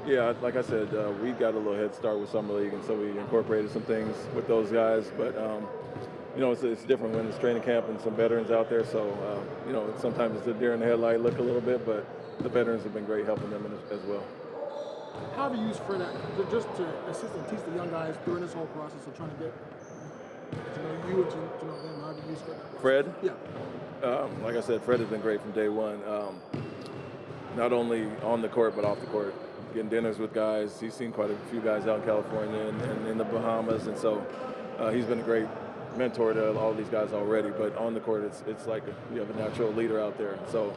Yeah, like I said, we got a little head start with Summer League, and so we incorporated some things with those guys. But it's different when it's training camp and some veterans out there. So sometimes it's a deer in the headlight look a little bit, but the veterans have been great helping them as well. How have you used Fred just to assist and teach the young guys during this whole process of trying to get to know you and to know them? How have you used Fred? Fred? Yeah. Like I said, Fred has been great from day one. Not only on the court but off the court. Getting dinners with guys. He's seen quite a few guys out in California and in the Bahamas, and so he's been a great mentor to all these guys already. But on the court, it's like you have a natural leader out there. So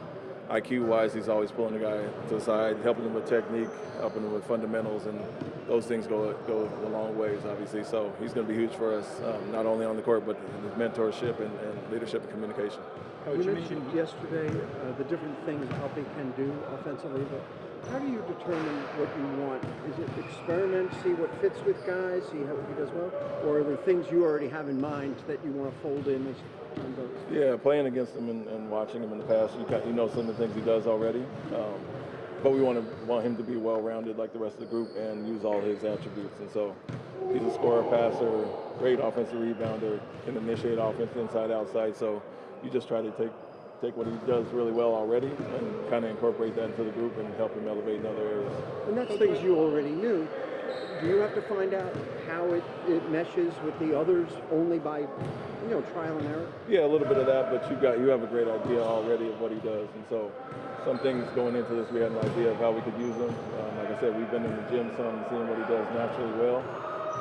IQ-wise, he's always pulling the guy to the side, helping him with technique, helping him with fundamentals, and those things go a long ways, obviously. So he's going to be huge for us, not only on the court, but in his mentorship and leadership and communication. Coach, you mentioned yesterday the different things Alpy can do offensively, but how do you determine what you want? Is it experiment, see what fits with guys, see how he does well, or are there things you already have in mind that you want to fold in as time goes? Yeah, playing against him and watching him in the past, you know some of the things he does already. But we want him to be well-rounded like the rest of the group and use all his attributes. And so he's a scorer, passer, great offensive rebounder, can initiate offense inside, outside. So you just try to take what he does really well already and kind of incorporate that into the group and help him elevate in other areas. And that's things you already knew. Do you have to find out how it meshes with the others only by trial and error? Yeah, a little bit of that, but you have a great idea already of what he does. And so some things going into this, we had an idea of how we could use him. Like I said, we've been in the gym some, seeing what he does naturally well.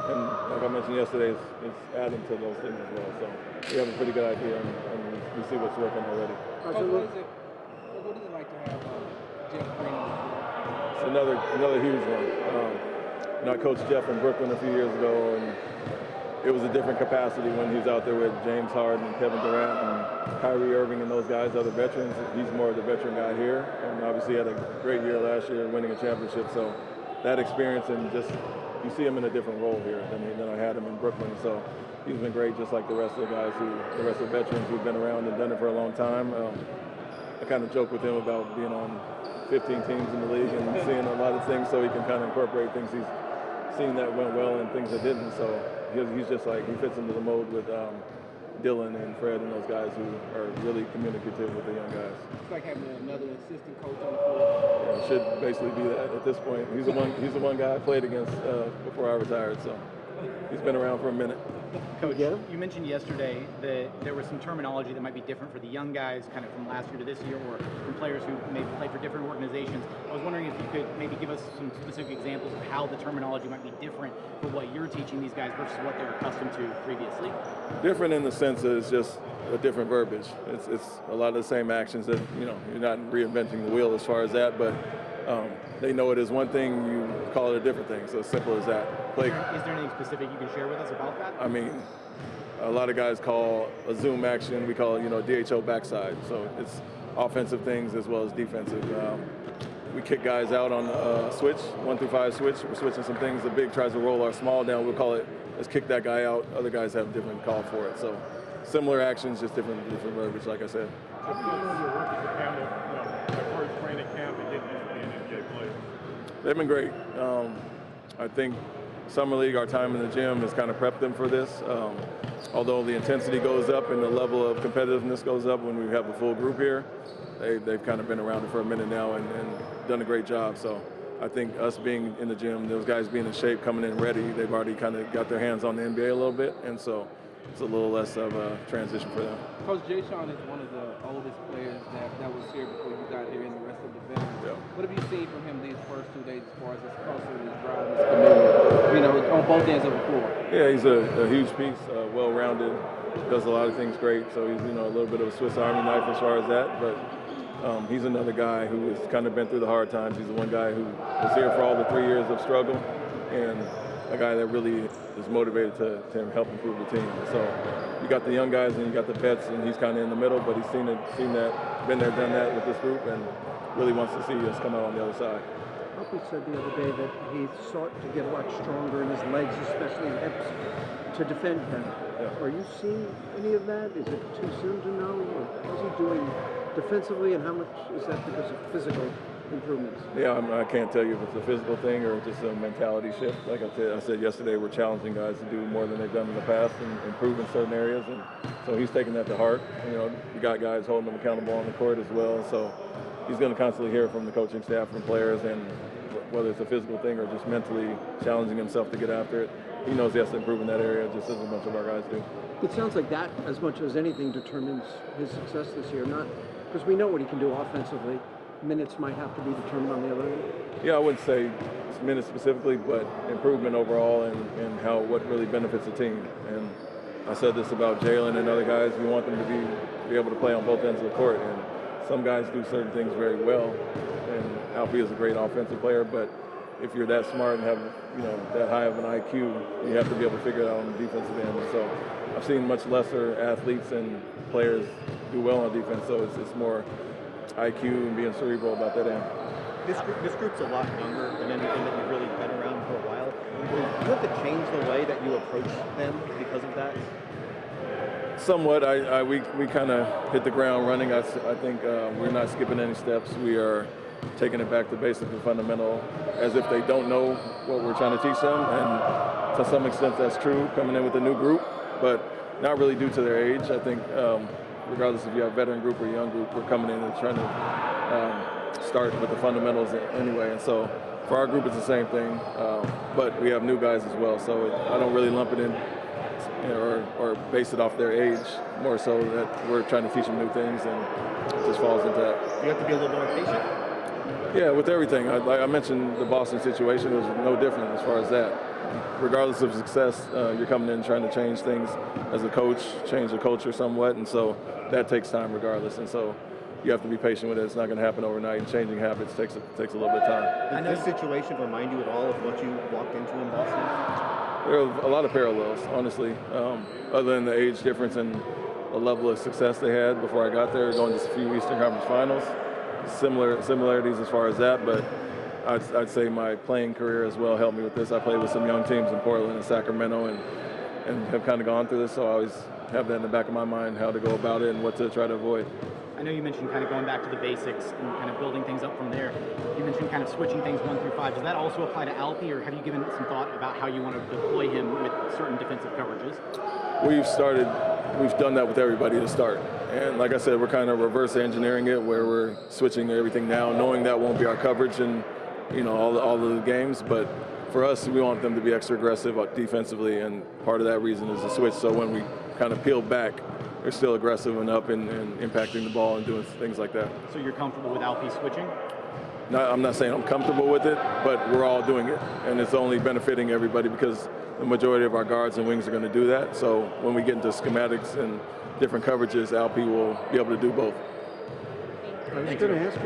And like I mentioned yesterday, it's adding to those things as well. So we have a pretty good idea, and we see what's working already. What is it like to have Jeff Green? It's another huge one. I coached Jeff in Brooklyn a few years ago, and it was a different capacity when he was out there with James Harden and Kevin Durant and Kyrie Irving and those guys, other veterans. He's more of the veteran guy here, and obviously had a great year last year winning a championship. So that experience, and just you see him in a different role here than I had him in Brooklyn. So he's been great, just like the rest of the guys, the rest of the veterans who've been around and done it for a long time. I kind of joke with him about being on 15 teams in the league and seeing a lot of things, so he can kind of incorporate things he's seen that went well and things that didn't. So he's just like, he fits into the mode with Dylan and Fred and those guys who are really communicative with the young guys. It's like having another assistant coach on the floor. Yeah, it should basically be that at this point. He's the one guy I played against before I retired, so he's been around for a minute. Coach, you mentioned yesterday that there was some terminology that might be different for the young guys, kind of from last year to this year, or from players who maybe played for different organizations. I was wondering if you could maybe give us some specific examples of how the terminology might be different for what you're teaching these guys versus what they're accustomed to previously. Different in the sense that it's just a different verbiage. It's a lot of the same actions that, you're not reinventing the wheel as far as that, but they know it is one thing, you call it a different thing. So simple as that. Is there anything specific you can share with us about that? I mean, a lot of guys call a zoom action, we call it, DHO backside. So it's offensive things as well as defensive. We kick guys out on a switch, 1 through 5 switch. We're switching some things. The big tries to roll our small down. We'll call it, let's kick that guy out. Other guys have a different call for it. So similar actions, just different verbiage, like I said. They've been great. I think Summer League, our time in the gym has kind of prepped them for this. Although the intensity goes up and the level of competitiveness goes up when we have a full group here, they've kind of been around it for a minute now and done a great job. So I think us being in the gym, those guys being in shape, coming in ready, they've already kind of got their hands on the NBA a little bit, and so it's a little less of a transition for them. Coach Jay Sean is one of the oldest players that was here before you got here, and the rest of the veterans. Yeah. What have you seen from him these first 2 days as far as his crossing, his drive, his commitment, on both ends of the floor? Yeah, he's a huge piece, well-rounded, does a lot of things great. So he's a little bit of a Swiss Army knife as far as that, but he's another guy who has kind of been through the hard times. He's the one guy who was here for all the 3 years of struggle, and a guy that really is motivated to help improve the team. So you got the young guys and you got the vets, and he's kind of in the middle, but he's seen that, been there, done that with this group, and really wants to see us come out on the other side. Alpy said the other day that he sought to get a lot stronger in his legs, especially in hips, to defend him. Yeah. Are you seeing any of that? Is it too soon to know? Or how's he doing defensively, and how much is that because of physical improvements? Yeah, I can't tell you if it's a physical thing or just a mentality shift. Like I said yesterday, we're challenging guys to do more than they've done in the past and improve in certain areas. And so he's taking that to heart. You got guys holding him accountable on the court as well. So he's going to constantly hear from the coaching staff, from players, and whether it's a physical thing or just mentally challenging himself to get after it, he knows he has to improve in that area just as a bunch of our guys do. It sounds like that, as much as anything, determines his success this year. Not because we know what he can do offensively. Minutes might have to be determined on the other end. Yeah, I wouldn't say minutes specifically, but improvement overall and what really benefits the team. And I said this about Jalen and other guys. We want them to be able to play on both ends of the court. And some guys do certain things very well. And Alfie is a great offensive player, but if you're that smart and have that high of an IQ, you have to be able to figure it out on the defensive end. And so I've seen much lesser athletes and players do well on defense. So it's more IQ and being cerebral about that end. This group's a lot younger than anything that you've really been around for a while. Do you have to change the way that you approach them because of that? Somewhat. We kind of hit the ground running. I think we're not skipping any steps. We are taking it back to basic and fundamental, as if they don't know what we're trying to teach them. And to some extent, that's true coming in with a new group, but not really due to their age. I think regardless if you have a veteran group or a young group, we're coming in and trying to start with the fundamentals anyway. And so for our group, it's the same thing, but we have new guys as well. So I don't really lump it in or base it off their age, more so that we're trying to teach them new things, and it just falls into that. You have to be a little more patient? Yeah, with everything. Like I mentioned the Boston situation, it was no different as far as that. Regardless of success, you're coming in trying to change things as a coach, change the culture somewhat, and so that takes time regardless. And so you have to be patient with it. It's not going to happen overnight, and changing habits takes a little bit of time. Does this situation remind you at all of what you walked into in Boston? There are a lot of parallels, honestly, other than the age difference and the level of success they had before I got there, going to a few Eastern Conference Finals. Similarities as far as that, but I'd say my playing career as well helped me with this. I played with some young teams in Portland and Sacramento and have kind of gone through this, so I always have that in the back of my mind, how to go about it and what to try to avoid. I know you mentioned kind of going back to the basics and kind of building things up from there. You mentioned kind of switching things 1 through 5. Does that also apply to Alfie, or have you given some thought about how you want to deploy him with certain defensive coverages? We've done that with everybody to start. And like I said, we're kind of reverse engineering it, where we're switching everything now, knowing that won't be our coverage in all of the games. But for us, we want them to be extra aggressive defensively, and part of that reason is the switch. So when we kind of peel back, they're still aggressive and up and impacting the ball and doing things like that. So you're comfortable with Alfie switching? No, I'm not saying I'm comfortable with it, but we're all doing it, and it's only benefiting everybody because the majority of our guards and wings are going to do that. So when we get into schematics and different coverages, Alfie will be able to do both. I was going to ask you